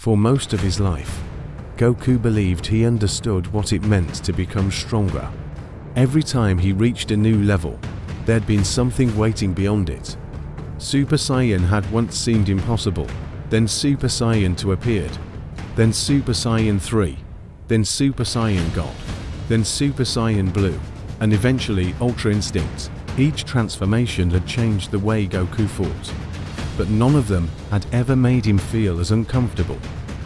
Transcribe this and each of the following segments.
For most of his life, Goku believed he understood what it meant to become stronger. Every time he reached a new level, there'd been something waiting beyond it. Super Saiyan had once seemed impossible, then Super Saiyan 2 appeared, then Super Saiyan 3, then Super Saiyan God, then Super Saiyan Blue, and eventually Ultra Instinct. Each transformation had changed the way Goku fought, but none of them had ever made him feel as uncomfortable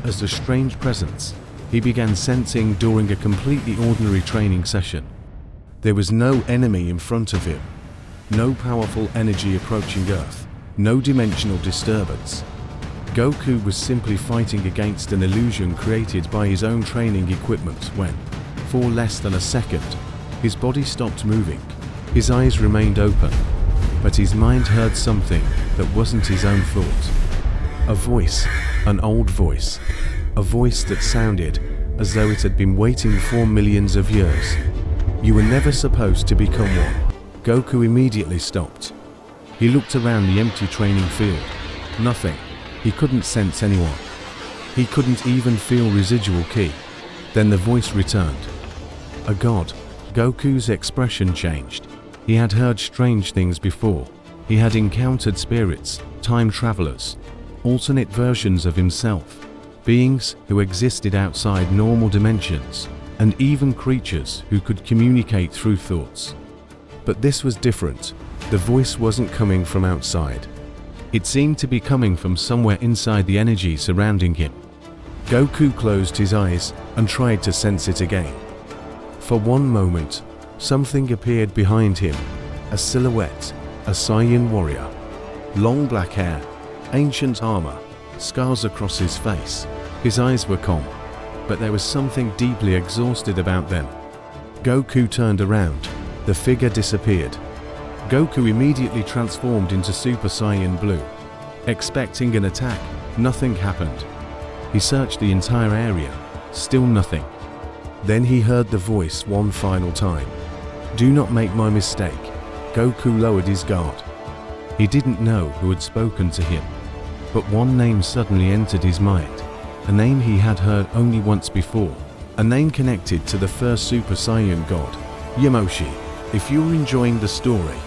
as the strange presence he began sensing during a completely ordinary training session. There was no enemy in front of him, no powerful energy approaching Earth, no dimensional disturbance. Goku was simply fighting against an illusion created by his own training equipment when, for less than a second, his body stopped moving. His eyes remained open, but his mind heard something that wasn't his own thought. A voice, an old voice, a voice that sounded as though it had been waiting for millions of years. You were never supposed to become one. Goku immediately stopped. He looked around the empty training field. Nothing. He couldn't sense anyone. He couldn't even feel residual ki. Then the voice returned. A god. Goku's expression changed. He had heard strange things before. He had encountered spirits, time travelers, alternate versions of himself, beings who existed outside normal dimensions, and even creatures who could communicate through thoughts. But this was different. The voice wasn't coming from outside. It seemed to be coming from somewhere inside the energy surrounding him. Goku closed his eyes and tried to sense it again. For one moment, something appeared behind him, a silhouette, a Saiyan warrior. Long black hair, ancient armor, scars across his face. His eyes were calm, but there was something deeply exhausted about them. Goku turned around. The figure disappeared. Goku immediately transformed into Super Saiyan Blue. Expecting an attack, nothing happened. He searched the entire area, still nothing. Then he heard the voice one final time. "Do not make my mistake." Goku lowered his guard. He didn't know who had spoken to him, but one name suddenly entered his mind, a name he had heard only once before, a name connected to the first Super Saiyan God, Yamoshi. If you're enjoying the story,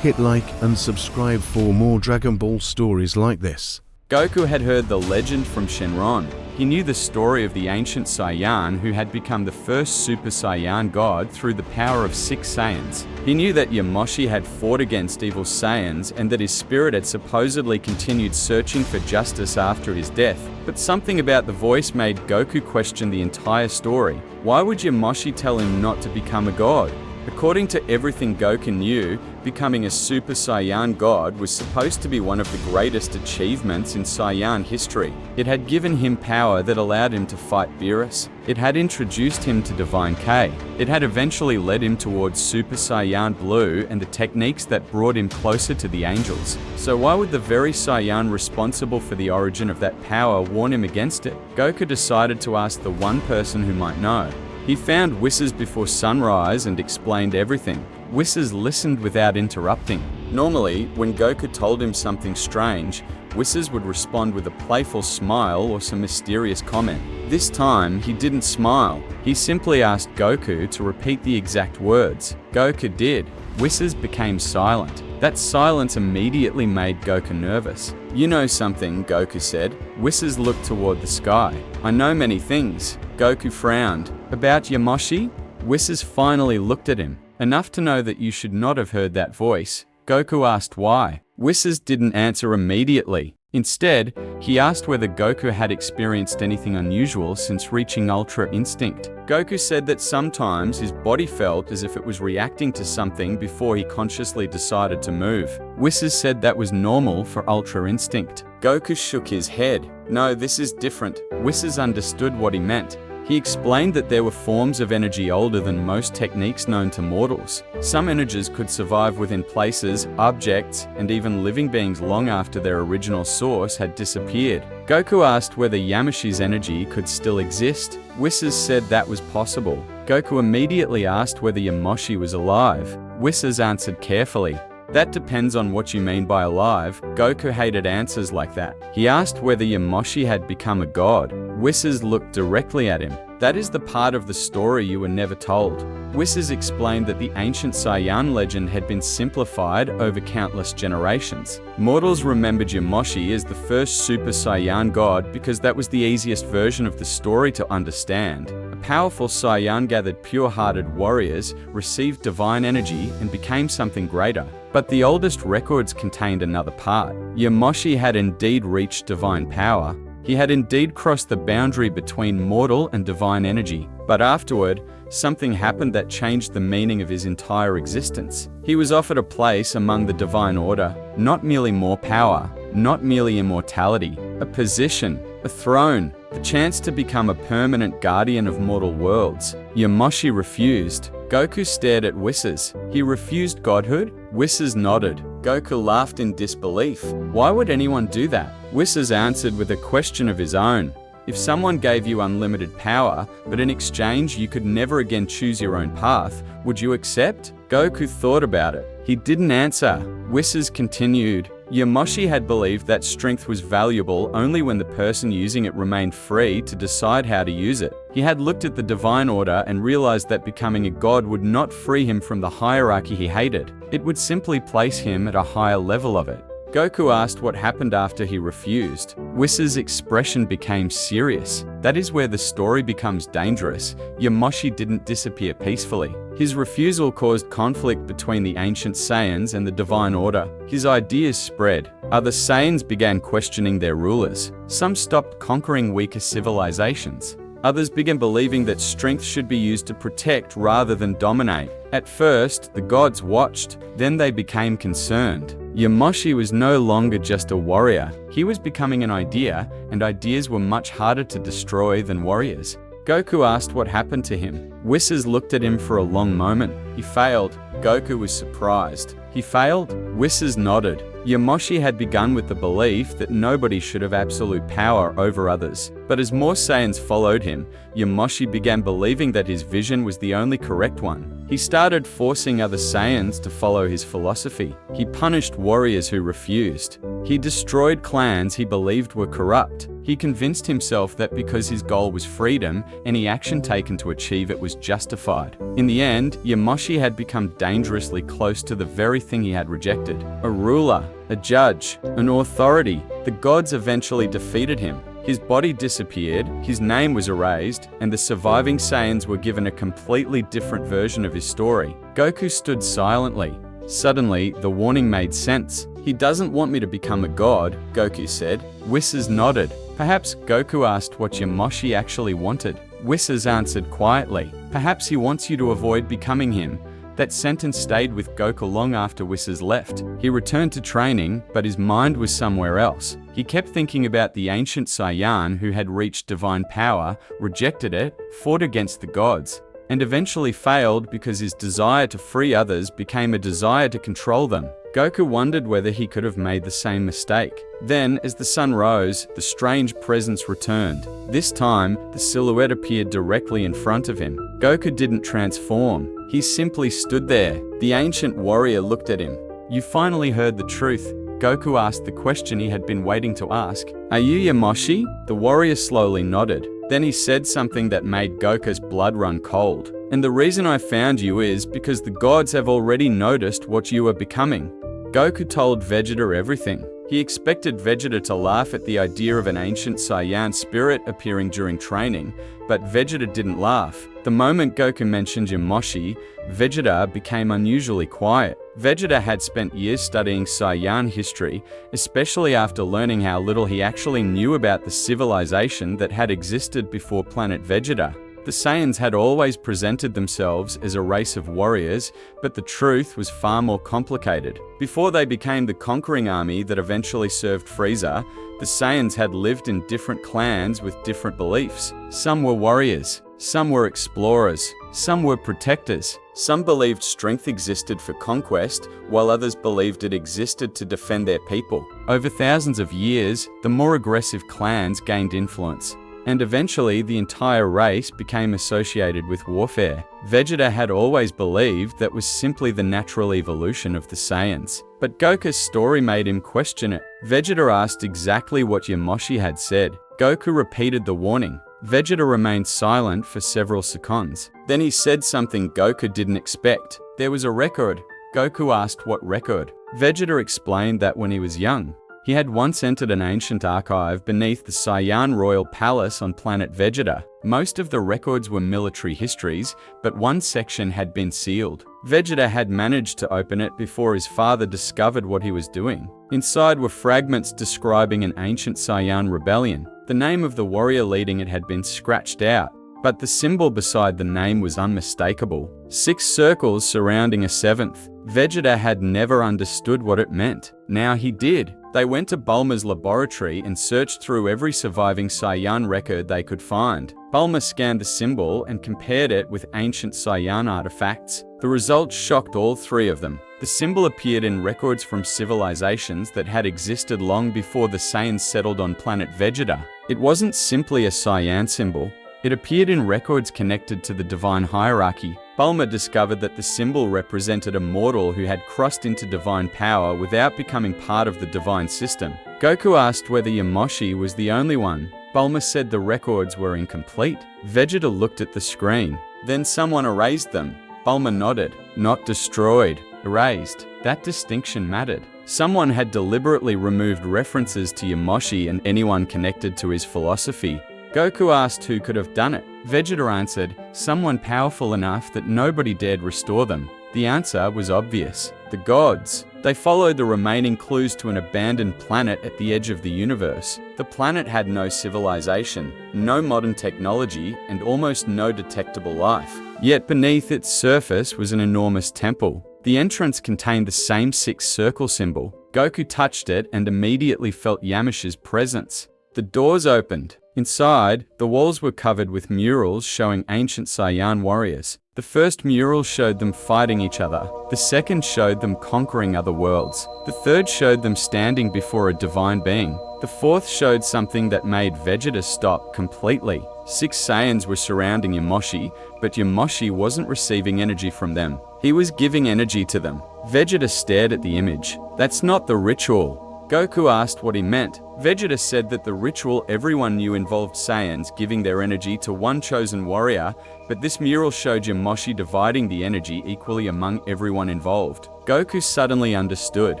hit like and subscribe for more Dragon Ball stories like this. Goku had heard the legend from Shenron. He knew the story of the ancient Saiyan who had become the first Super Saiyan God through the power of 6 Saiyans. He knew that Yamoshi had fought against evil Saiyans and that his spirit had supposedly continued searching for justice after his death. But something about the voice made Goku question the entire story. Why would Yamoshi tell him not to become a god? According to everything Goku knew, becoming a Super Saiyan God was supposed to be one of the greatest achievements in Saiyan history. It had given him power that allowed him to fight Beerus. It had introduced him to Divine K. It had eventually led him towards Super Saiyan Blue and the techniques that brought him closer to the angels. So why would the very Saiyan responsible for the origin of that power warn him against it? Goku decided to ask the one person who might know. He found Whis before sunrise and explained everything. Whis listened without interrupting. Normally, when Goku told him something strange, Whis would respond with a playful smile or some mysterious comment. This time, he didn't smile. He simply asked Goku to repeat the exact words. Goku did. Whis became silent. That silence immediately made Goku nervous. "You know something," Goku said. Whis looked toward the sky. "I know many things." Goku frowned. "About Yamoshi?" Whis finally looked at him. "Enough to know that you should not have heard that voice." Goku asked why. Whis didn't answer immediately. Instead, he asked whether Goku had experienced anything unusual since reaching Ultra Instinct. Goku said that sometimes his body felt as if it was reacting to something before he consciously decided to move. Whis said that was normal for Ultra Instinct. Goku shook his head. "No, this is different." Whis understood what he meant. He explained that there were forms of energy older than most techniques known to mortals. Some energies could survive within places, objects, and even living beings long after their original source had disappeared. Goku asked whether Yamoshi's energy could still exist. Whis said that was possible. Goku immediately asked whether Yamoshi was alive. Whis answered carefully. That depends on what you mean by alive. Goku hated answers like that. He asked whether Yamoshi had become a god. Whis looked directly at him. That is the part of the story you were never told. Whis explained that the ancient Saiyan legend had been simplified over countless generations. Mortals remembered Yamoshi as the first Super Saiyan God because that was the easiest version of the story to understand. A powerful Saiyan gathered pure-hearted warriors, received divine energy, and became something greater. But the oldest records contained another part. Yamoshi had indeed reached divine power. He had indeed crossed the boundary between mortal and divine energy. But afterward, something happened that changed the meaning of his entire existence. He was offered a place among the divine order, not merely more power, not merely immortality, a position, a throne, the chance to become a permanent guardian of mortal worlds. Yamoshi refused. Goku stared at Whis. He refused godhood? Whis nodded. Goku laughed in disbelief. Why would anyone do that? Whis answered with a question of his own. If someone gave you unlimited power, but in exchange you could never again choose your own path, would you accept? Goku thought about it. He didn't answer. Whis continued. Yamoshi had believed that strength was valuable only when the person using it remained free to decide how to use it. He had looked at the divine order and realized that becoming a god would not free him from the hierarchy he hated. It would simply place him at a higher level of it. Goku asked what happened after he refused. Whis' expression became serious. That is where the story becomes dangerous. Yamoshi didn't disappear peacefully. His refusal caused conflict between the ancient Saiyans and the divine order. His ideas spread. Other Saiyans began questioning their rulers. Some stopped conquering weaker civilizations. Others began believing that strength should be used to protect rather than dominate. At first, the gods watched, then they became concerned. Yamoshi was no longer just a warrior. He was becoming an idea, and ideas were much harder to destroy than warriors. Goku asked what happened to him. Whis looked at him for a long moment. He failed. Goku was surprised. He failed? Whis nodded. Yamoshi had begun with the belief that nobody should have absolute power over others. But as more Saiyans followed him, Yamoshi began believing that his vision was the only correct one. He started forcing other Saiyans to follow his philosophy. He punished warriors who refused. He destroyed clans he believed were corrupt. He convinced himself that because his goal was freedom, any action taken to achieve it was justified. In the end, Yamoshi had become dangerously close to the very thing he had rejected. A ruler, a judge, an authority. The gods eventually defeated him. His body disappeared, his name was erased, and the surviving Saiyans were given a completely different version of his story. Goku stood silently. Suddenly, the warning made sense. He doesn't want me to become a god, Goku said. Whis nodded. Perhaps Goku asked what Yamoshi actually wanted. Whis answered quietly. Perhaps he wants you to avoid becoming him. That sentence stayed with Goku long after Whis left. He returned to training, but his mind was somewhere else. He kept thinking about the ancient Saiyan who had reached divine power, rejected it, fought against the gods, and eventually failed because his desire to free others became a desire to control them. Goku wondered whether he could have made the same mistake. Then, as the sun rose, the strange presence returned. This time, the silhouette appeared directly in front of him. Goku didn't transform. He simply stood there. The ancient warrior looked at him. "You finally heard the truth." Goku asked the question he had been waiting to ask. "Are you Yamoshi?" The warrior slowly nodded. Then he said something that made Goku's blood run cold. "And the reason I found you is because the gods have already noticed what you are becoming." Goku told Vegeta everything. He expected Vegeta to laugh at the idea of an ancient Saiyan spirit appearing during training, but Vegeta didn't laugh. The moment Goku mentioned Yamoshi, Vegeta became unusually quiet. Vegeta had spent years studying Saiyan history, especially after learning how little he actually knew about the civilization that had existed before planet Vegeta. The Saiyans had always presented themselves as a race of warriors, but the truth was far more complicated. Before they became the conquering army that eventually served Frieza, the Saiyans had lived in different clans with different beliefs. Some were warriors, some were explorers, some were protectors. Some believed strength existed for conquest, while others believed it existed to defend their people. Over thousands of years, the more aggressive clans gained influence. and eventually the entire race became associated with warfare. Vegeta had always believed that was simply the natural evolution of the Saiyans, but Goku's story made him question it. Vegeta asked exactly what Yamoshi had said. Goku repeated the warning. Vegeta remained silent for several seconds. Then he said something Goku didn't expect. There was a record. Goku asked what record. Vegeta explained that when he was young, he had once entered an ancient archive beneath the Saiyan royal palace on planet Vegeta. Most of the records were military histories, but one section had been sealed. Vegeta had managed to open it before his father discovered what he was doing. Inside were fragments describing an ancient Saiyan rebellion. The name of the warrior leading it had been scratched out, but the symbol beside the name was unmistakable. 6 circles surrounding a 7th. Vegeta had never understood what it meant. Now he did. They went to Bulma's laboratory and searched through every surviving Saiyan record they could find. Bulma scanned the symbol and compared it with ancient Saiyan artifacts. The results shocked all 3 of them. The symbol appeared in records from civilizations that had existed long before the Saiyans settled on planet Vegeta. It wasn't simply a Saiyan symbol. It appeared in records connected to the divine hierarchy. Bulma discovered that the symbol represented a mortal who had crossed into divine power without becoming part of the divine system. Goku asked whether Yamoshi was the only one. Bulma said the records were incomplete. Vegeta looked at the screen. Then someone erased them. Bulma nodded. Not destroyed, erased. That distinction mattered. Someone had deliberately removed references to Yamoshi and anyone connected to his philosophy. Goku asked who could have done it. Vegeta answered, someone powerful enough that nobody dared restore them. The answer was obvious. The gods. They followed the remaining clues to an abandoned planet at the edge of the universe. The planet had no civilization, no modern technology, and almost no detectable life. Yet beneath its surface was an enormous temple. The entrance contained the same 6-circle symbol. Goku touched it and immediately felt Yamoshi's presence. The doors opened. Inside, the walls were covered with murals showing ancient Saiyan warriors. The first mural showed them fighting each other. The second showed them conquering other worlds. The third showed them standing before a divine being. The fourth showed something that made Vegeta stop completely. 6 Saiyans were surrounding Yamoshi, but Yamoshi wasn't receiving energy from them. He was giving energy to them. Vegeta stared at the image. That's not the ritual. Goku asked what he meant. Vegeta said that the ritual everyone knew involved Saiyans giving their energy to one chosen warrior, but this mural showed Yamoshi dividing the energy equally among everyone involved. Goku suddenly understood.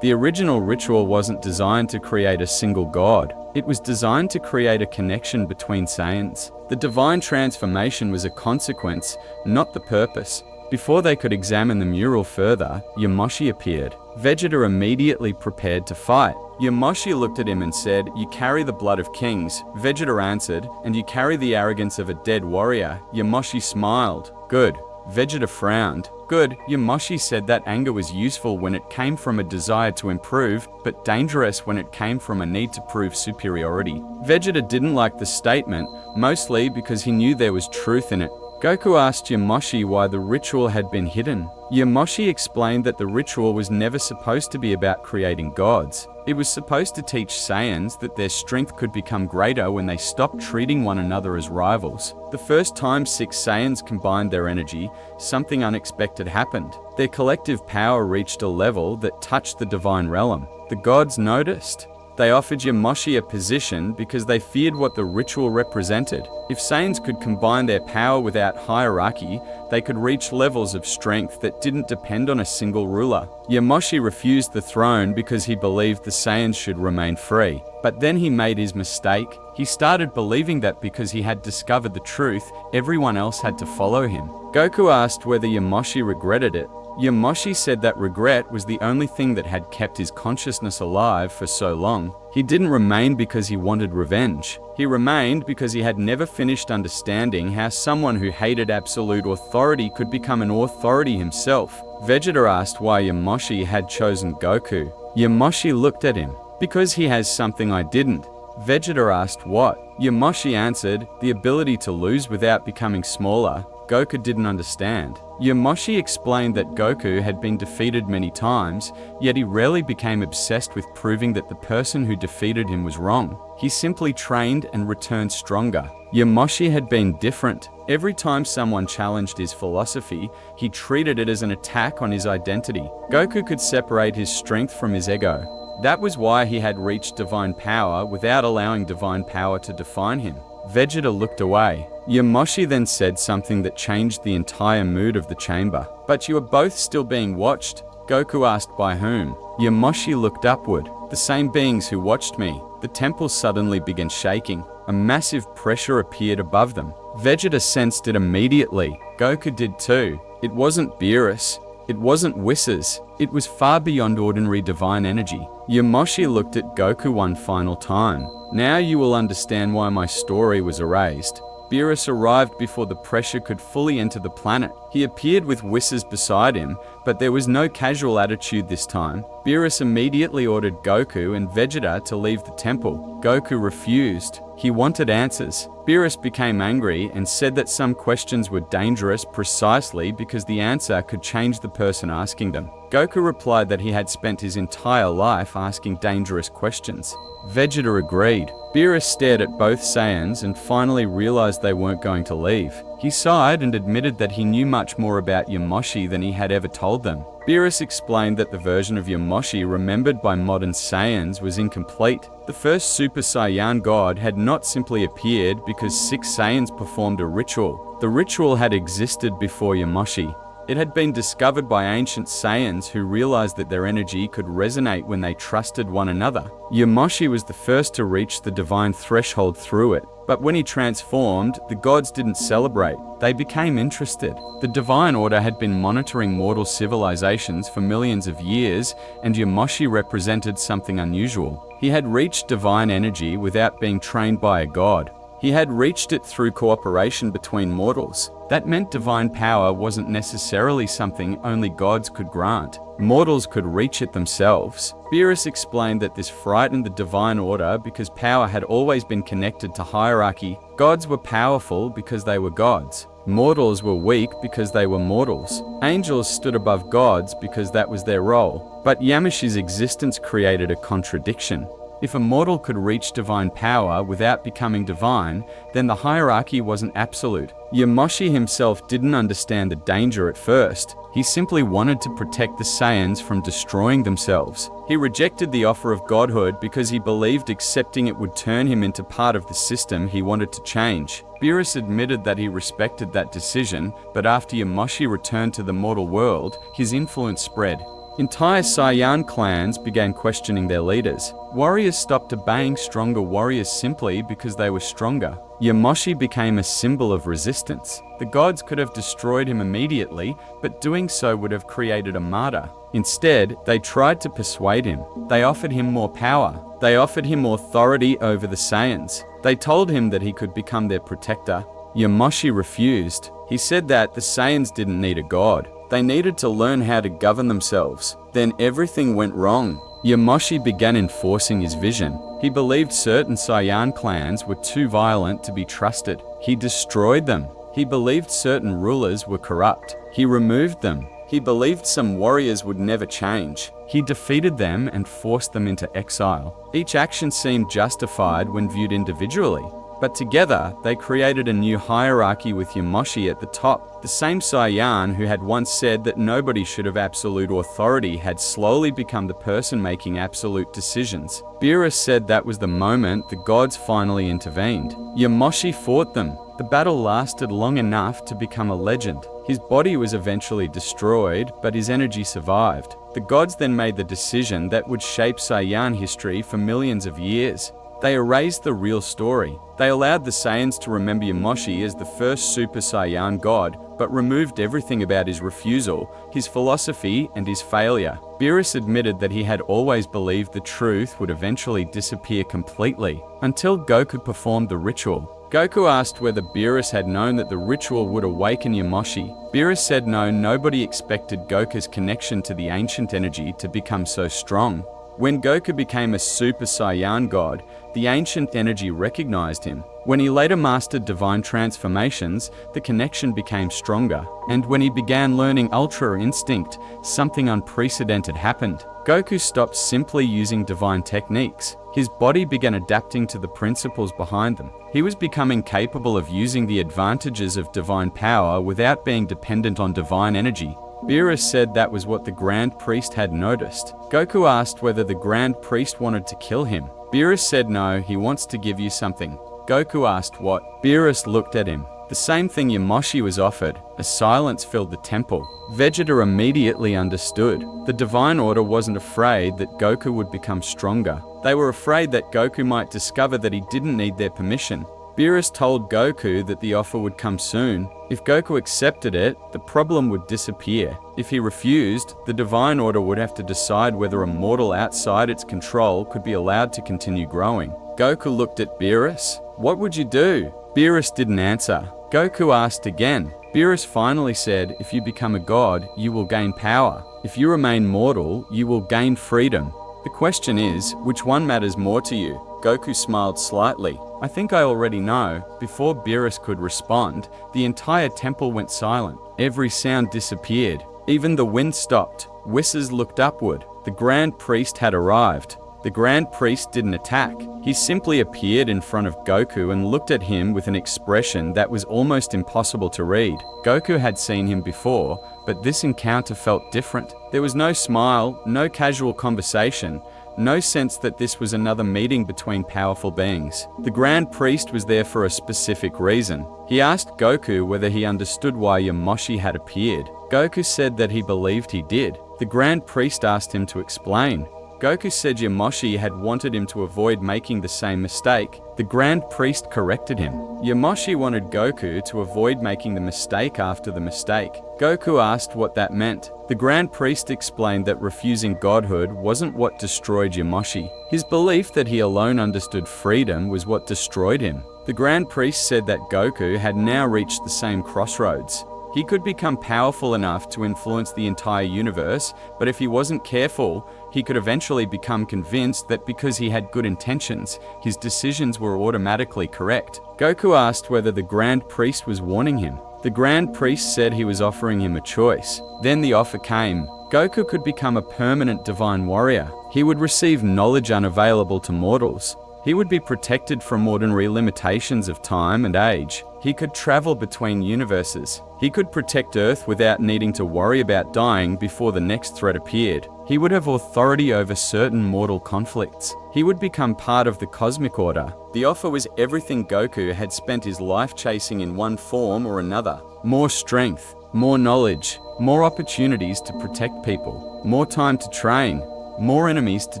The original ritual wasn't designed to create a single god. It was designed to create a connection between Saiyans. The divine transformation was a consequence, not the purpose. Before they could examine the mural further, Yamoshi appeared. Vegeta immediately prepared to fight. Yamoshi looked at him and said, "You carry the blood of kings." Vegeta answered, "And you carry the arrogance of a dead warrior." Yamoshi smiled. "Good." Vegeta frowned. "Good." Yamoshi said that anger was useful when it came from a desire to improve, but dangerous when it came from a need to prove superiority. Vegeta didn't like the statement, mostly because he knew there was truth in it. Goku asked Yamoshi why the ritual had been hidden. Yamoshi explained that the ritual was never supposed to be about creating gods. It was supposed to teach Saiyans that their strength could become greater when they stopped treating one another as rivals. The first time 6 Saiyans combined their energy, something unexpected happened. Their collective power reached a level that touched the divine realm. The gods noticed. They offered Yamoshi a position because they feared what the ritual represented. If Saiyans could combine their power without hierarchy, they could reach levels of strength that didn't depend on a single ruler. Yamoshi refused the throne because he believed the Saiyans should remain free. But then he made his mistake. He started believing that because he had discovered the truth, everyone else had to follow him. Goku asked whether Yamoshi regretted it. Yamoshi said that regret was the only thing that had kept his consciousness alive for so long. He didn't remain because he wanted revenge. He remained because he had never finished understanding how someone who hated absolute authority could become an authority himself. Vegeta asked why Yamoshi had chosen Goku. Yamoshi looked at him. "Because he has something I didn't." Vegeta asked what. Yamoshi answered, "The ability to lose without becoming smaller." Goku didn't understand. Yamoshi explained that Goku had been defeated many times, yet he rarely became obsessed with proving that the person who defeated him was wrong. He simply trained and returned stronger. Yamoshi had been different. Every time someone challenged his philosophy, he treated it as an attack on his identity. Goku could separate his strength from his ego. That was why he had reached divine power without allowing divine power to define him. Vegeta looked away. Yamoshi then said something that changed the entire mood of the chamber. "But you are both still being watched." Goku asked by whom. Yamoshi looked upward. "The same beings who watched me." The temple suddenly began shaking. A massive pressure appeared above them. Vegeta sensed it immediately. Goku did too. It wasn't Beerus. It wasn't Whizzes. It was far beyond ordinary divine energy. Yamoshi looked at Goku one final time. "Now you will understand why my story was erased." Beerus arrived before the pressure could fully enter the planet. He appeared with Whizzes beside him, but there was no casual attitude this time. Beerus immediately ordered Goku and Vegeta to leave the temple. Goku refused. He wanted answers. Beerus became angry and said that some questions were dangerous precisely because the answer could change the person asking them. Goku replied that he had spent his entire life asking dangerous questions. Vegeta agreed. Beerus stared at both Saiyans and finally realized they weren't going to leave. He sighed and admitted that he knew much more about Yamoshi than he had ever told them. Beerus explained that the version of Yamoshi remembered by modern Saiyans was incomplete. The first Super Saiyan God had not simply appeared because 6 Saiyans performed a ritual. The ritual had existed before Yamoshi. It had been discovered by ancient Saiyans who realized that their energy could resonate when they trusted one another. Yamoshi was the first to reach the divine threshold through it. But when he transformed, the gods didn't celebrate. They became interested. The divine order had been monitoring mortal civilizations for millions of years, and Yamoshi represented something unusual. He had reached divine energy without being trained by a god. He had reached it through cooperation between mortals. That meant divine power wasn't necessarily something only gods could grant. Mortals could reach it themselves. Beerus explained that this frightened the divine order because power had always been connected to hierarchy. Gods were powerful because they were gods. Mortals were weak because they were mortals. Angels stood above gods because that was their role. But Yamoshi's existence created a contradiction. If a mortal could reach divine power without becoming divine, then the hierarchy wasn't absolute. Yamoshi himself didn't understand the danger at first. He simply wanted to protect the Saiyans from destroying themselves. He rejected the offer of godhood because he believed accepting it would turn him into part of the system he wanted to change. Beerus admitted that he respected that decision, but after Yamoshi returned to the mortal world, his influence spread. Entire Saiyan clans began questioning their leaders. Warriors stopped obeying stronger warriors simply because they were stronger. Yamoshi became a symbol of resistance. The gods could have destroyed him immediately, but doing so would have created a martyr. Instead, they tried to persuade him. They offered him more power. They offered him authority over the Saiyans. They told him that he could become their protector. Yamoshi refused. He said that the Saiyans didn't need a god. They needed to learn how to govern themselves. Then everything went wrong. Yamoshi began enforcing his vision. He believed certain Saiyan clans were too violent to be trusted. He destroyed them. He believed certain rulers were corrupt. He removed them. He believed some warriors would never change. He defeated them and forced them into exile. Each action seemed justified when viewed individually. But together, they created a new hierarchy with Yamoshi at the top. The same Saiyan who had once said that nobody should have absolute authority had slowly become the person making absolute decisions. Beerus said that was the moment the gods finally intervened. Yamoshi fought them. The battle lasted long enough to become a legend. His body was eventually destroyed, but his energy survived. The gods then made the decision that would shape Saiyan history for millions of years. They erased the real story. They allowed the Saiyans to remember Yamoshi as the first Super Saiyan God, but removed everything about his refusal, his philosophy, and his failure. Beerus admitted that he had always believed the truth would eventually disappear completely, until Goku performed the ritual. Goku asked whether Beerus had known that the ritual would awaken Yamoshi. Beerus said no, nobody expected Goku's connection to the ancient energy to become so strong. When Goku became a Super Saiyan God, the ancient energy recognized him. When he later mastered divine transformations, the connection became stronger. And when he began learning Ultra Instinct, something unprecedented happened. Goku stopped simply using divine techniques. His body began adapting to the principles behind them. He was becoming capable of using the advantages of divine power without being dependent on divine energy. Beerus said that was what the Grand Priest had noticed. Goku asked whether the Grand Priest wanted to kill him. Beerus said no, he wants to give you something. Goku asked what. Beerus looked at him. The same thing Yamoshi was offered. A silence filled the temple. Vegeta immediately understood. The Divine Order wasn't afraid that Goku would become stronger. They were afraid that Goku might discover that he didn't need their permission. Beerus told Goku that the offer would come soon. If Goku accepted it, the problem would disappear. If he refused, the Divine Order would have to decide whether a mortal outside its control could be allowed to continue growing. Goku looked at Beerus. What would you do? Beerus didn't answer. Goku asked again. Beerus finally said, if you become a god, you will gain power. If you remain mortal, you will gain freedom. The question is, which one matters more to you? Goku smiled slightly. I think I already know. Before Beerus could respond, the entire temple went silent. Every sound disappeared. Even the wind stopped. Whistles looked upward. The Grand Priest had arrived. The Grand Priest didn't attack. He simply appeared in front of Goku and looked at him with an expression that was almost impossible to read. Goku had seen him before, but this encounter felt different. There was no smile, no casual conversation, no sense that this was another meeting between powerful beings. The Grand Priest was there for a specific reason. He asked Goku whether he understood why Yamoshi had appeared. Goku said that he believed he did. The Grand Priest asked him to explain. Goku said Yamoshi had wanted him to avoid making the same mistake. The Grand Priest corrected him. Yamoshi wanted Goku to avoid making the mistake after the mistake. Goku asked what that meant. The Grand Priest explained that refusing godhood wasn't what destroyed Yamoshi. His belief that he alone understood freedom was what destroyed him. The Grand Priest said that Goku had now reached the same crossroads. He could become powerful enough to influence the entire universe, but if he wasn't careful, he could eventually become convinced that because he had good intentions, his decisions were automatically correct. Goku asked whether the Grand Priest was warning him. The Grand Priest said he was offering him a choice. Then the offer came. Goku could become a permanent divine warrior. He would receive knowledge unavailable to mortals. He would be protected from ordinary limitations of time and age. He could travel between universes. He could protect Earth without needing to worry about dying before the next threat appeared. He would have authority over certain mortal conflicts. He would become part of the cosmic order. The offer was everything Goku had spent his life chasing in one form or another. More strength, more knowledge, more opportunities to protect people, more time to train, more enemies to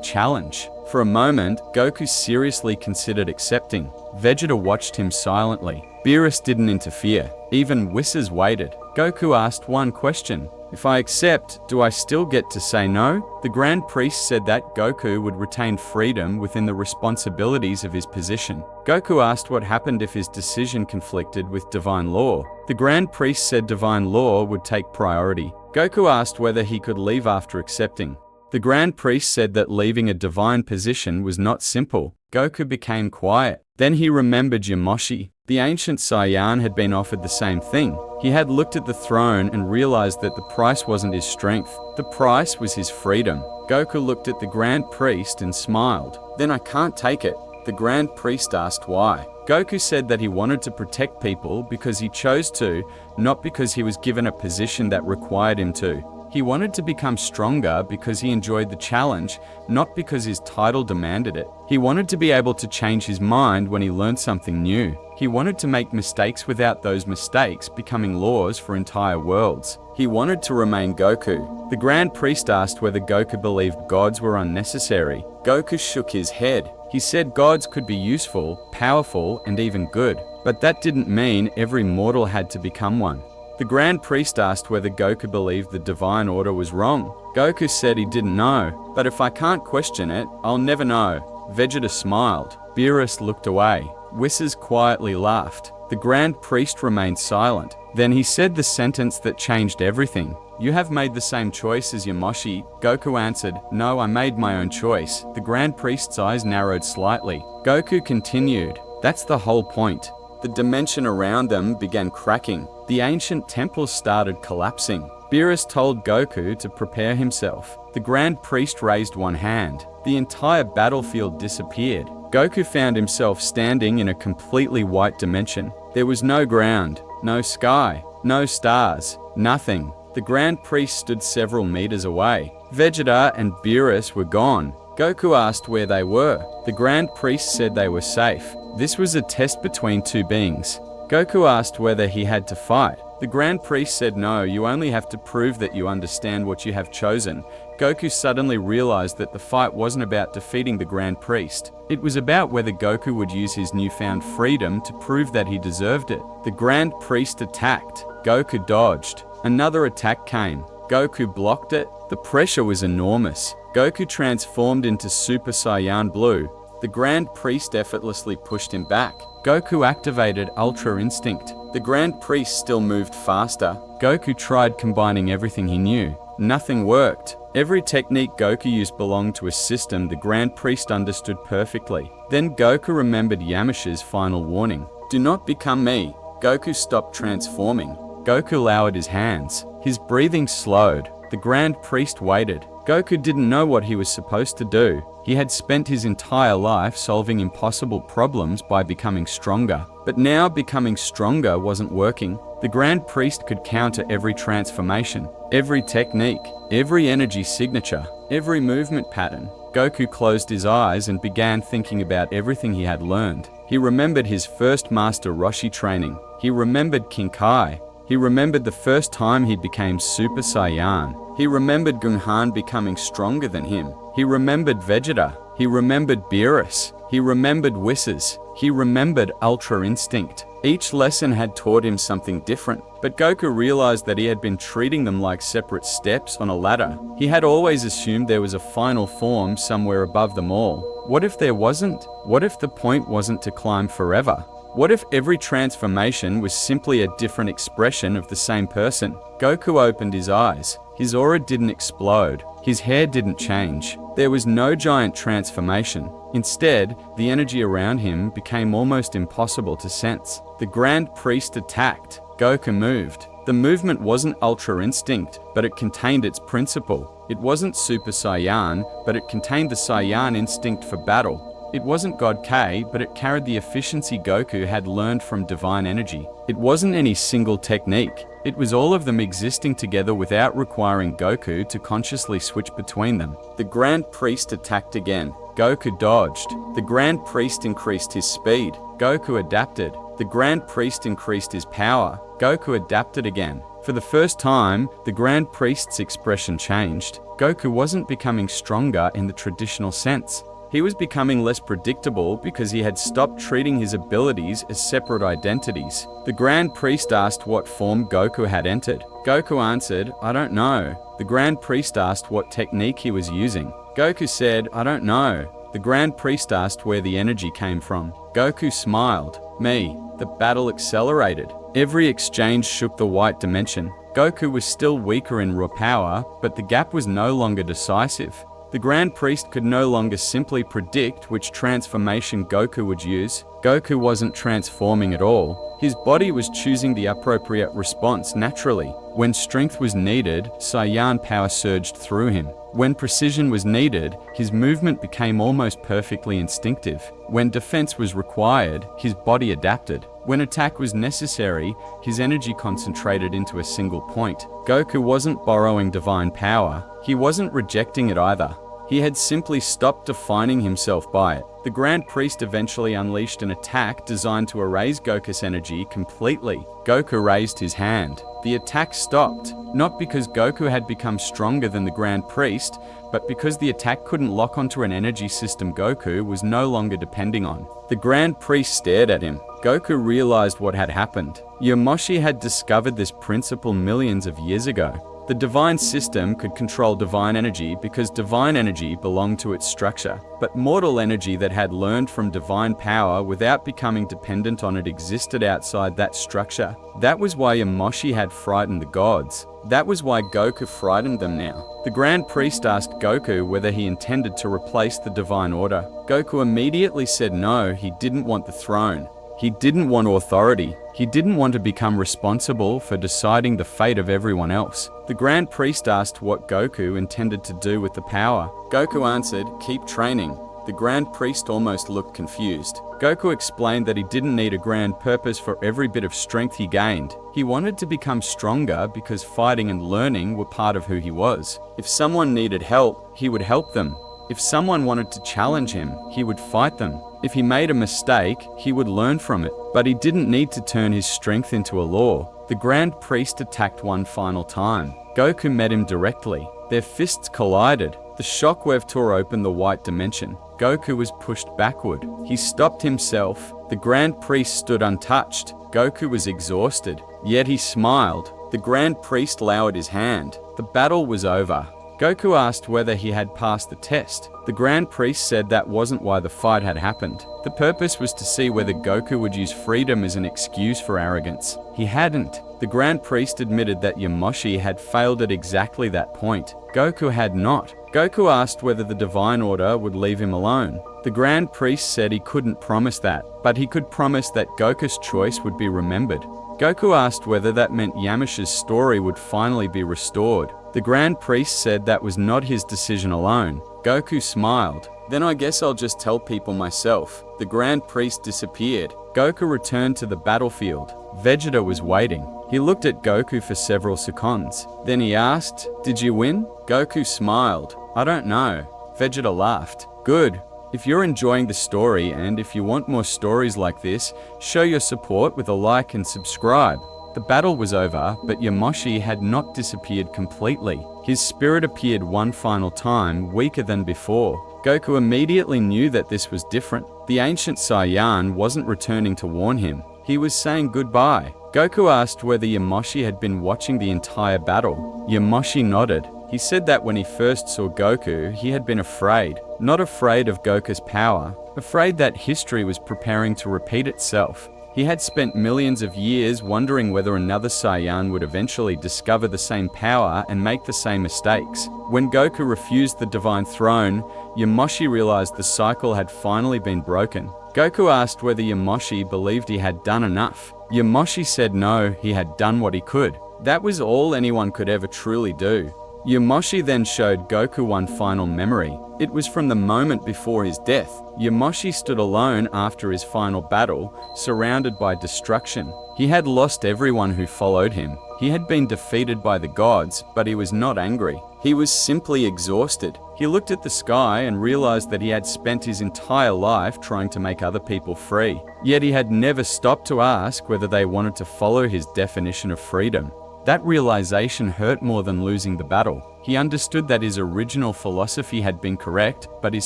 challenge. For a moment, Goku seriously considered accepting. Vegeta watched him silently. Beerus didn't interfere. Even Whis waited. Goku asked one question. If I accept, do I still get to say no? The Grand Priest said that Goku would retain freedom within the responsibilities of his position. Goku asked what happened if his decision conflicted with divine law. The Grand Priest said divine law would take priority. Goku asked whether he could leave after accepting. The Grand Priest said that leaving a divine position was not simple. Goku became quiet. Then he remembered Yamoshi. The ancient Saiyan had been offered the same thing. He had looked at the throne and realized that the price wasn't his strength. The price was his freedom. Goku looked at the Grand Priest and smiled. Then I can't take it. The Grand Priest asked why. Goku said that he wanted to protect people because he chose to, not because he was given a position that required him to. He wanted to become stronger because he enjoyed the challenge, not because his title demanded it. He wanted to be able to change his mind when he learned something new. He wanted to make mistakes without those mistakes becoming laws for entire worlds. He wanted to remain Goku. The Grand Priest asked whether Goku believed gods were unnecessary. Goku shook his head. He said gods could be useful, powerful, and even good. But that didn't mean every mortal had to become one. The Grand Priest asked whether Goku believed the Divine Order was wrong. Goku said he didn't know, but if I can't question it, I'll never know. Vegeta smiled. Beerus looked away. Whis quietly laughed. The Grand Priest remained silent. Then he said the sentence that changed everything. "You have made the same choice as Yamoshi." Goku answered, "No, I made my own choice." The Grand Priest's eyes narrowed slightly. Goku continued, "That's the whole point." The dimension around them began cracking. The ancient temples started collapsing. Beerus told Goku to prepare himself. The Grand Priest raised one hand. The entire battlefield disappeared. Goku found himself standing in a completely white dimension. There was no ground, no sky, no stars, nothing. The Grand Priest stood several meters away. Vegeta and Beerus were gone. Goku asked where they were. The Grand Priest said they were safe. This was a test between two beings. Goku asked whether he had to fight. The Grand Priest said no, you only have to prove that you understand what you have chosen. Goku suddenly realized that the fight wasn't about defeating the Grand Priest. It was about whether Goku would use his newfound freedom to prove that he deserved it. The Grand Priest attacked. Goku dodged. Another attack came. Goku blocked it. The pressure was enormous. Goku transformed into Super Saiyan Blue. The Grand Priest effortlessly pushed him back. Goku activated Ultra Instinct. The Grand Priest still moved faster. Goku tried combining everything he knew. Nothing worked. Every technique Goku used belonged to a system the Grand Priest understood perfectly. Then Goku remembered Yamoshi's final warning. "Do not become me." Goku stopped transforming. Goku lowered his hands. His breathing slowed. The Grand Priest waited. Goku didn't know what he was supposed to do. He had spent his entire life solving impossible problems by becoming stronger. But now becoming stronger wasn't working. The Grand Priest could counter every transformation, every technique, every energy signature, every movement pattern. Goku closed his eyes and began thinking about everything he had learned. He remembered his first Master Roshi training. He remembered King Kai. He remembered the first time he became Super Saiyan. He remembered Gunhan becoming stronger than him. He remembered Vegeta. He remembered Beerus. He remembered Whis. He remembered Ultra Instinct. Each lesson had taught him something different, but Goku realized that he had been treating them like separate steps on a ladder. He had always assumed there was a final form somewhere above them all. What if there wasn't? What if the point wasn't to climb forever? What if every transformation was simply a different expression of the same person? Goku opened his eyes. His aura didn't explode. His hair didn't change. There was no giant transformation. Instead, the energy around him became almost impossible to sense. The Grand Priest attacked. Goku moved. The movement wasn't Ultra Instinct, but it contained its principle. It wasn't Super Saiyan, but it contained the Saiyan instinct for battle. It wasn't God K, but it carried the efficiency Goku had learned from divine energy. It wasn't any single technique. It was all of them existing together without requiring Goku to consciously switch between them. The Grand Priest attacked again. Goku dodged. The Grand Priest increased his speed. Goku adapted. The Grand Priest increased his power. Goku adapted again. For the first time, the Grand Priest's expression changed. Goku wasn't becoming stronger in the traditional sense. He was becoming less predictable because he had stopped treating his abilities as separate identities. The Grand Priest asked what form Goku had entered. Goku answered, "I don't know." The Grand Priest asked what technique he was using. Goku said, "I don't know." The Grand Priest asked where the energy came from. Goku smiled. "Me." The battle accelerated. Every exchange shook the white dimension. Goku was still weaker in raw power, but the gap was no longer decisive. The Grand Priest could no longer simply predict which transformation Goku would use. Goku wasn't transforming at all. His body was choosing the appropriate response naturally. When strength was needed, Saiyan power surged through him. When precision was needed, his movement became almost perfectly instinctive. When defense was required, his body adapted. When attack was necessary, his energy concentrated into a single point. Goku wasn't borrowing divine power. He wasn't rejecting it either. He had simply stopped defining himself by it. The Grand Priest eventually unleashed an attack designed to erase Goku's energy completely. Goku raised his hand. The attack stopped, not because Goku had become stronger than the Grand Priest, but because the attack couldn't lock onto an energy system Goku was no longer depending on. The Grand Priest stared at him. Goku realized what had happened. Yamoshi had discovered this principle millions of years ago. The divine system could control divine energy because divine energy belonged to its structure, but mortal energy that had learned from divine power without becoming dependent on it existed outside that structure. That was why Yamoshi had frightened the gods. That was why Goku frightened them now. The Grand Priest asked Goku whether he intended to replace the Divine Order. Goku immediately said no, he didn't want the throne. He didn't want authority. He didn't want to become responsible for deciding the fate of everyone else. The Grand Priest asked what Goku intended to do with the power. Goku answered, "Keep training." The Grand Priest almost looked confused. Goku explained that he didn't need a grand purpose for every bit of strength he gained. He wanted to become stronger because fighting and learning were part of who he was. If someone needed help, he would help them. If someone wanted to challenge him, he would fight them. If he made a mistake, he would learn from it. But he didn't need to turn his strength into a law. The Grand Priest attacked one final time. Goku met him directly. Their fists collided. The shockwave tore open the white dimension. Goku was pushed backward. He stopped himself. The Grand Priest stood untouched. Goku was exhausted, yet he smiled. The Grand Priest lowered his hand. The battle was over. Goku asked whether he had passed the test. The Grand Priest said that wasn't why the fight had happened. The purpose was to see whether Goku would use freedom as an excuse for arrogance. He hadn't. The Grand Priest admitted that Yamoshi had failed at exactly that point. Goku had not. Goku asked whether the Divine Order would leave him alone. The Grand Priest said he couldn't promise that, but he could promise that Goku's choice would be remembered. Goku asked whether that meant Yamoshi's story would finally be restored. The Grand Priest said that was not his decision alone. Goku smiled. "Then I guess I'll just tell people myself." The Grand Priest disappeared. Goku returned to the battlefield. Vegeta was waiting. He looked at Goku for several seconds. Then he asked, "Did you win?" Goku smiled. "I don't know." Vegeta laughed. "Good. If you're enjoying the story and if you want more stories like this, show your support with a like and subscribe." The battle was over, but Yamoshi had not disappeared completely. His spirit appeared one final time, weaker than before. Goku immediately knew that this was different. The ancient Saiyan wasn't returning to warn him. He was saying goodbye. Goku asked whether Yamoshi had been watching the entire battle. Yamoshi nodded. He said that when he first saw Goku, he had been afraid. Not afraid of Goku's power, afraid that history was preparing to repeat itself. He had spent millions of years wondering whether another Saiyan would eventually discover the same power and make the same mistakes. When Goku refused the Divine Throne, Yamoshi realized the cycle had finally been broken. Goku asked whether Yamoshi believed he had done enough. Yamoshi said no, he had done what he could. That was all anyone could ever truly do. Yamoshi then showed Goku one final memory. It was from the moment before his death. Yamoshi stood alone after his final battle, surrounded by destruction. He had lost everyone who followed him. He had been defeated by the gods, but he was not angry. He was simply exhausted. He looked at the sky and realized that he had spent his entire life trying to make other people free. Yet he had never stopped to ask whether they wanted to follow his definition of freedom. That realization hurt more than losing the battle. He understood that his original philosophy had been correct, but his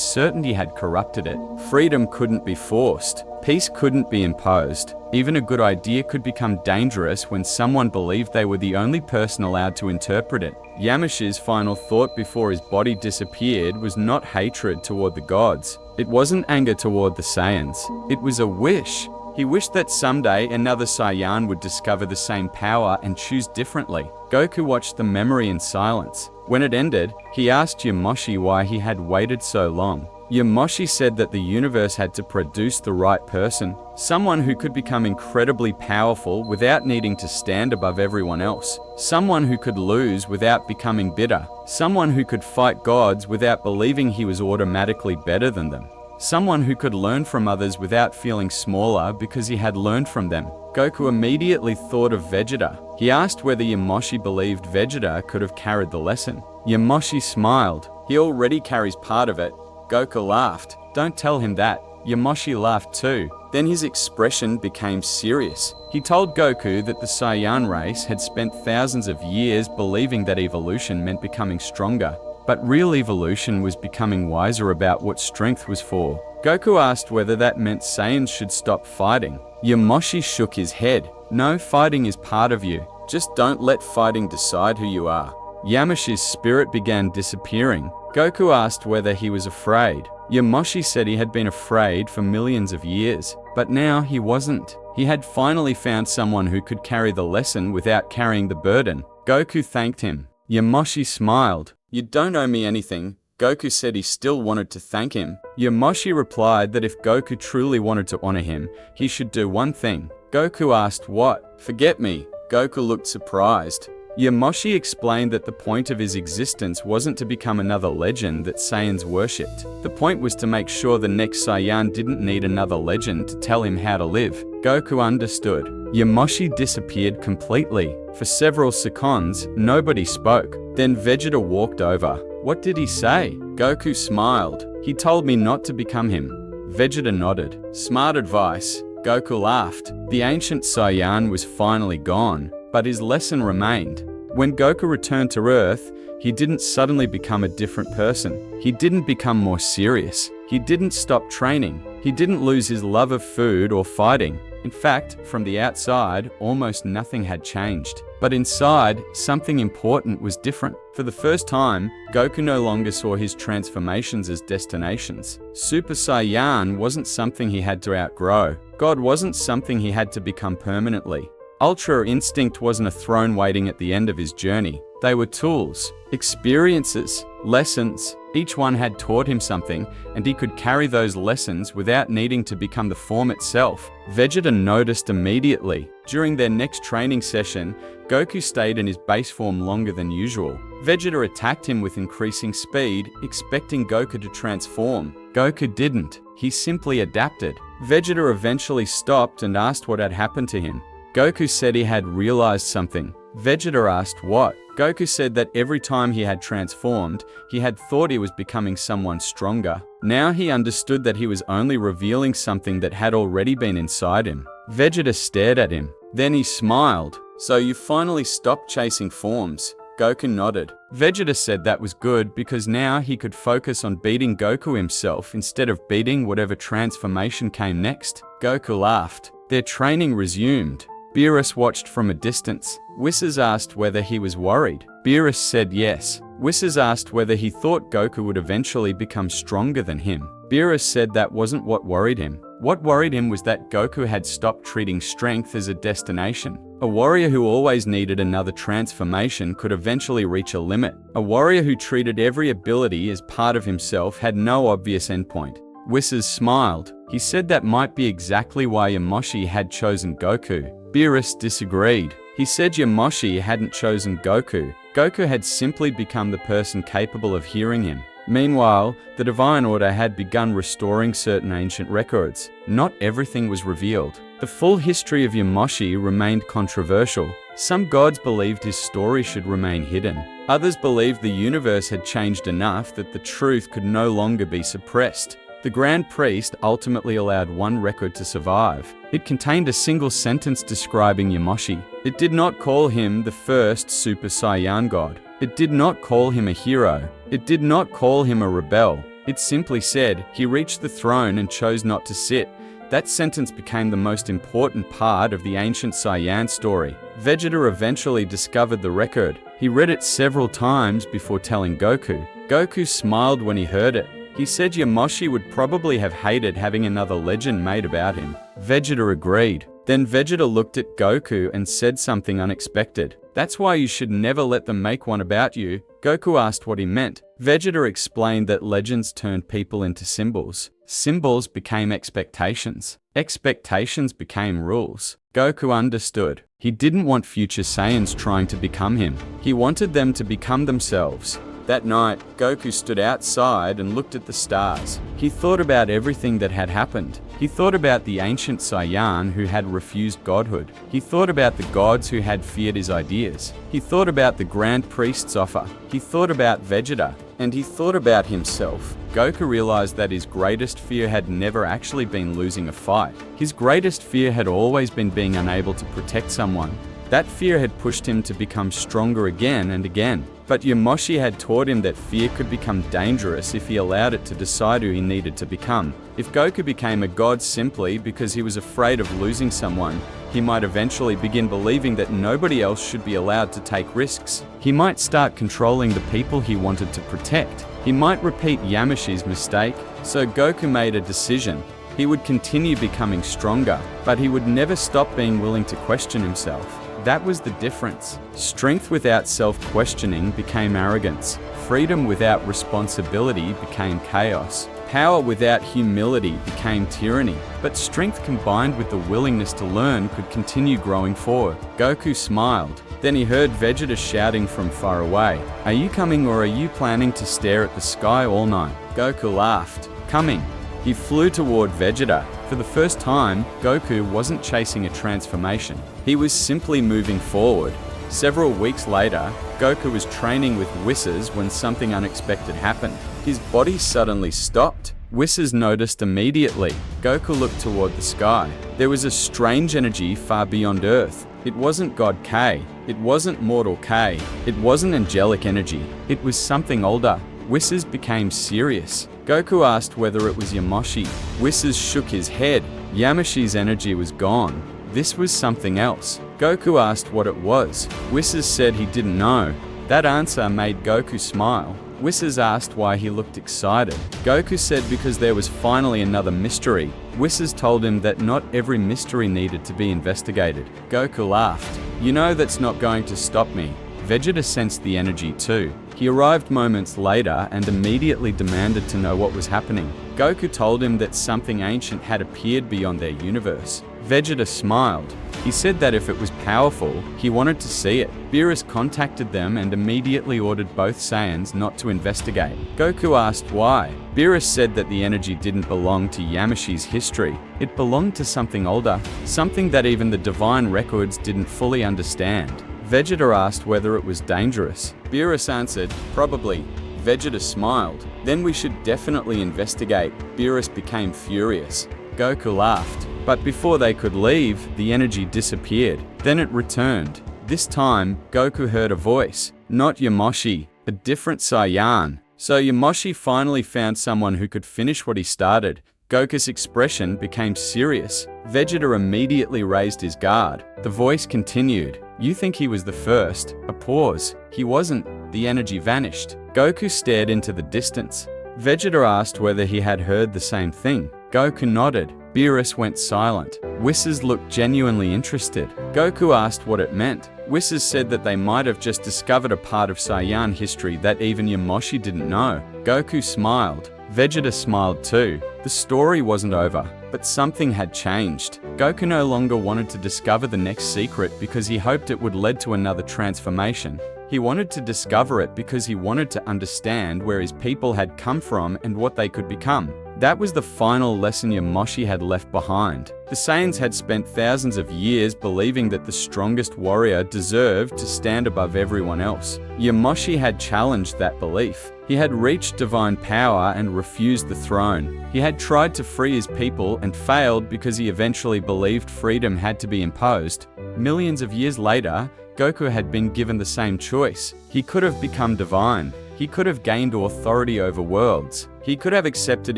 certainty had corrupted it. Freedom couldn't be forced. Peace couldn't be imposed. Even a good idea could become dangerous when someone believed they were the only person allowed to interpret it. Yamoshi's final thought before his body disappeared was not hatred toward the gods. It wasn't anger toward the Saiyans. It was a wish. He wished that someday another Saiyan would discover the same power and choose differently. Goku watched the memory in silence. When it ended, he asked Yamoshi why he had waited so long. Yamoshi said that the universe had to produce the right person, someone who could become incredibly powerful without needing to stand above everyone else, someone who could lose without becoming bitter, someone who could fight gods without believing he was automatically better than them. Someone who could learn from others without feeling smaller because he had learned from them. Goku immediately thought of Vegeta. He asked whether Yamoshi believed Vegeta could have carried the lesson. Yamoshi smiled. He already carries part of it. Goku laughed. Don't tell him that. Yamoshi laughed too. Then his expression became serious. He told Goku that the Saiyan race had spent thousands of years believing that evolution meant becoming stronger. But real evolution was becoming wiser about what strength was for. Goku asked whether that meant Saiyans should stop fighting. Yamoshi shook his head. No, fighting is part of you. Just don't let fighting decide who you are. Yamoshi's spirit began disappearing. Goku asked whether he was afraid. Yamoshi said he had been afraid for millions of years, but now he wasn't. He had finally found someone who could carry the lesson without carrying the burden. Goku thanked him. Yamoshi smiled. "You don't owe me anything." Goku said he still wanted to thank him. Yamoshi replied that if Goku truly wanted to honor him, he should do one thing. Goku asked what? "Forget me." Goku looked surprised. Yamoshi explained that the point of his existence wasn't to become another legend that Saiyans worshipped. The point was to make sure the next Saiyan didn't need another legend to tell him how to live. Goku understood. Yamoshi disappeared completely. For several seconds, nobody spoke. Then Vegeta walked over. "What did he say?" Goku smiled. "He told me not to become him." Vegeta nodded. "Smart advice." Goku laughed. The ancient Saiyan was finally gone, but his lesson remained. When Goku returned to Earth, he didn't suddenly become a different person. He didn't become more serious. He didn't stop training. He didn't lose his love of food or fighting. In fact, from the outside, almost nothing had changed. But inside, something important was different. For the first time, Goku no longer saw his transformations as destinations. Super Saiyan wasn't something he had to outgrow. God wasn't something he had to become permanently. Ultra Instinct wasn't a throne waiting at the end of his journey. They were tools, experiences, lessons. Each one had taught him something, and he could carry those lessons without needing to become the form itself. Vegeta noticed immediately. During their next training session, Goku stayed in his base form longer than usual. Vegeta attacked him with increasing speed, expecting Goku to transform. Goku didn't. He simply adapted. Vegeta eventually stopped and asked what had happened to him. Goku said he had realized something. Vegeta asked what. Goku said that every time he had transformed, he had thought he was becoming someone stronger. Now he understood that he was only revealing something that had already been inside him. Vegeta stared at him. Then he smiled. "So you finally stopped chasing forms?" Goku nodded. Vegeta said that was good because now he could focus on beating Goku himself instead of beating whatever transformation came next. Goku laughed. Their training resumed. Beerus watched from a distance. Whis asked whether he was worried. Beerus said yes. Whis asked whether he thought Goku would eventually become stronger than him. Beerus said that wasn't what worried him. What worried him was that Goku had stopped treating strength as a destination. A warrior who always needed another transformation could eventually reach a limit. A warrior who treated every ability as part of himself had no obvious endpoint. Whis smiled. He said that might be exactly why Yamoshi had chosen Goku. Beerus disagreed. He said Yamoshi hadn't chosen Goku. Goku had simply become the person capable of hearing him. Meanwhile, the Divine Order had begun restoring certain ancient records. Not everything was revealed. The full history of Yamoshi remained controversial. Some gods believed his story should remain hidden. Others believed the universe had changed enough that the truth could no longer be suppressed. The Grand Priest ultimately allowed one record to survive. It contained a single sentence describing Yamoshi. It did not call him the first Super Saiyan God. It did not call him a hero. It did not call him a rebel. It simply said, he reached the throne and chose not to sit. That sentence became the most important part of the ancient Saiyan story. Vegeta eventually discovered the record. He read it several times before telling Goku. Goku smiled when he heard it. He said Yamoshi would probably have hated having another legend made about him. Vegeta agreed. Then Vegeta looked at Goku and said something unexpected. "That's why you should never let them make one about you." Goku asked what he meant. Vegeta explained that legends turned people into symbols. Symbols became expectations. Expectations became rules. Goku understood. He didn't want future Saiyans trying to become him. He wanted them to become themselves. That night, Goku stood outside and looked at the stars. He thought about everything that had happened. He thought about the ancient Saiyan who had refused godhood. He thought about the gods who had feared his ideas. He thought about the Grand Priest's offer. He thought about Vegeta. And he thought about himself. Goku realized that his greatest fear had never actually been losing a fight. His greatest fear had always been being unable to protect someone. That fear had pushed him to become stronger again and again. But Yamoshi had taught him that fear could become dangerous if he allowed it to decide who he needed to become. If Goku became a god simply because he was afraid of losing someone, he might eventually begin believing that nobody else should be allowed to take risks. He might start controlling the people he wanted to protect. He might repeat Yamoshi's mistake, so Goku made a decision. He would continue becoming stronger, but he would never stop being willing to question himself. That was the difference. Strength without self-questioning became arrogance. Freedom without responsibility became chaos. Power without humility became tyranny. But strength combined with the willingness to learn could continue growing forward. Goku smiled. Then he heard Vegeta shouting from far away, "Are you coming or are you planning to stare at the sky all night?" Goku laughed. "Coming." He flew toward Vegeta. For the first time, Goku wasn't chasing a transformation. He was simply moving forward. Several weeks later, Goku was training with Whizzes when something unexpected happened. His body suddenly stopped. Whizzes noticed immediately. Goku looked toward the sky. There was a strange energy far beyond Earth. It wasn't God K. It wasn't mortal K. It wasn't angelic energy. It was something older. Whizzes became serious. Goku asked whether it was Yamoshi. Whizzes shook his head. Yamoshi's energy was gone. This was something else. Goku asked what it was. Whizzes said he didn't know. That answer made Goku smile. Whizzes asked why he looked excited. Goku said because there was finally another mystery. Whizzes told him that not every mystery needed to be investigated. Goku laughed. "You know that's not going to stop me." Vegeta sensed the energy too. He arrived moments later and immediately demanded to know what was happening. Goku told him that something ancient had appeared beyond their universe. Vegeta smiled. He said that if it was powerful, he wanted to see it. Beerus contacted them and immediately ordered both Saiyans not to investigate. Goku asked why. Beerus said that the energy didn't belong to Yamoshi's history. It belonged to something older, something that even the divine records didn't fully understand. Vegeta asked whether it was dangerous. Beerus answered, "Probably." Vegeta smiled. "Then we should definitely investigate." Beerus became furious. Goku laughed. But before they could leave, the energy disappeared. Then it returned. This time, Goku heard a voice. Not Yamoshi, a different Saiyan. So Yamoshi finally found someone who could finish what he started. Goku's expression became serious. Vegeta immediately raised his guard. The voice continued. "You think he was the first?" A pause. "He wasn't." The energy vanished. Goku stared into the distance. Vegeta asked whether he had heard the same thing. Goku nodded. Beerus went silent. Whizzes looked genuinely interested. Goku asked what it meant. Whizzes said that they might have just discovered a part of Saiyan history that even Yamoshi didn't know. Goku smiled. Vegeta smiled too. The story wasn't over, but something had changed. Goku no longer wanted to discover the next secret because he hoped it would lead to another transformation. He wanted to discover it because he wanted to understand where his people had come from and what they could become. That was the final lesson Yamoshi had left behind. The Saiyans had spent thousands of years believing that the strongest warrior deserved to stand above everyone else. Yamoshi had challenged that belief. He had reached divine power and refused the throne. He had tried to free his people and failed because he eventually believed freedom had to be imposed. Millions of years later, Goku had been given the same choice. He could have become divine. He could have gained authority over worlds. He could have accepted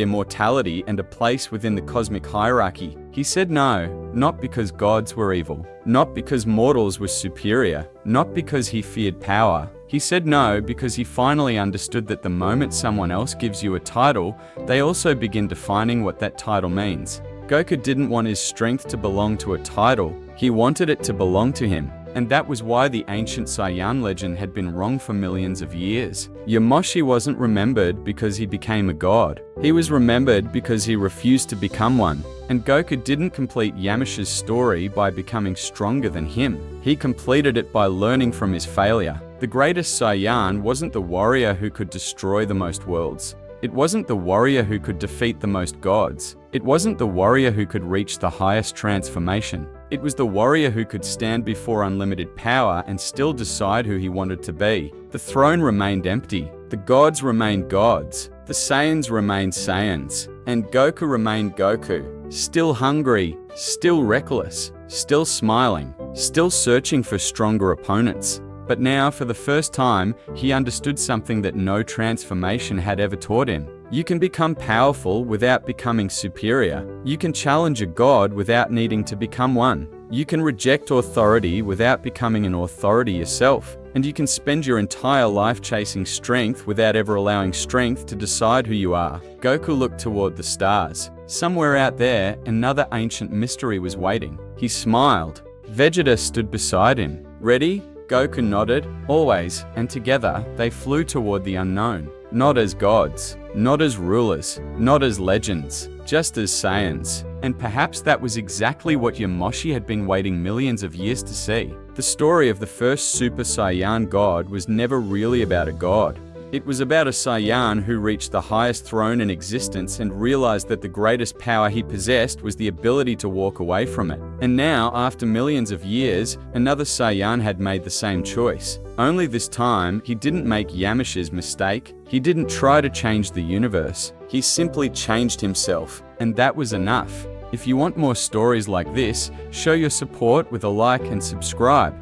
immortality and a place within the cosmic hierarchy. He said no, not because gods were evil, not because mortals were superior, not because he feared power. He said no because he finally understood that the moment someone else gives you a title, they also begin defining what that title means. Goku didn't want his strength to belong to a title. He wanted it to belong to him. And that was why the ancient Saiyan legend had been wrong for millions of years. Yamoshi wasn't remembered because he became a god. He was remembered because he refused to become one. And Goku didn't complete Yamoshi's story by becoming stronger than him. He completed it by learning from his failure. The greatest Saiyan wasn't the warrior who could destroy the most worlds. It wasn't the warrior who could defeat the most gods. It wasn't the warrior who could reach the highest transformation. It was the warrior who could stand before unlimited power and still decide who he wanted to be. The throne remained empty. The gods remained gods. The Saiyans remained Saiyans. And Goku remained Goku. Still hungry, still reckless, still smiling, still searching for stronger opponents. But now, for the first time, he understood something that no transformation had ever taught him. You can become powerful without becoming superior. You can challenge a god without needing to become one. You can reject authority without becoming an authority yourself. And you can spend your entire life chasing strength without ever allowing strength to decide who you are. Goku looked toward the stars. Somewhere out there, another ancient mystery was waiting. He smiled. Vegeta stood beside him. Ready? Goku nodded. Always. And together, they flew toward the unknown. Not as gods, not as rulers, not as legends, just as Saiyans. And perhaps that was exactly what Yamoshi had been waiting millions of years to see. The story of the first Super Saiyan God was never really about a god. It was about a Saiyan who reached the highest throne in existence and realized that the greatest power he possessed was the ability to walk away from it. And now, after millions of years, another Saiyan had made the same choice. Only this time, he didn't make Yamoshi's mistake. He didn't try to change the universe. He simply changed himself, and that was enough. If you want more stories like this, show your support with a like and subscribe.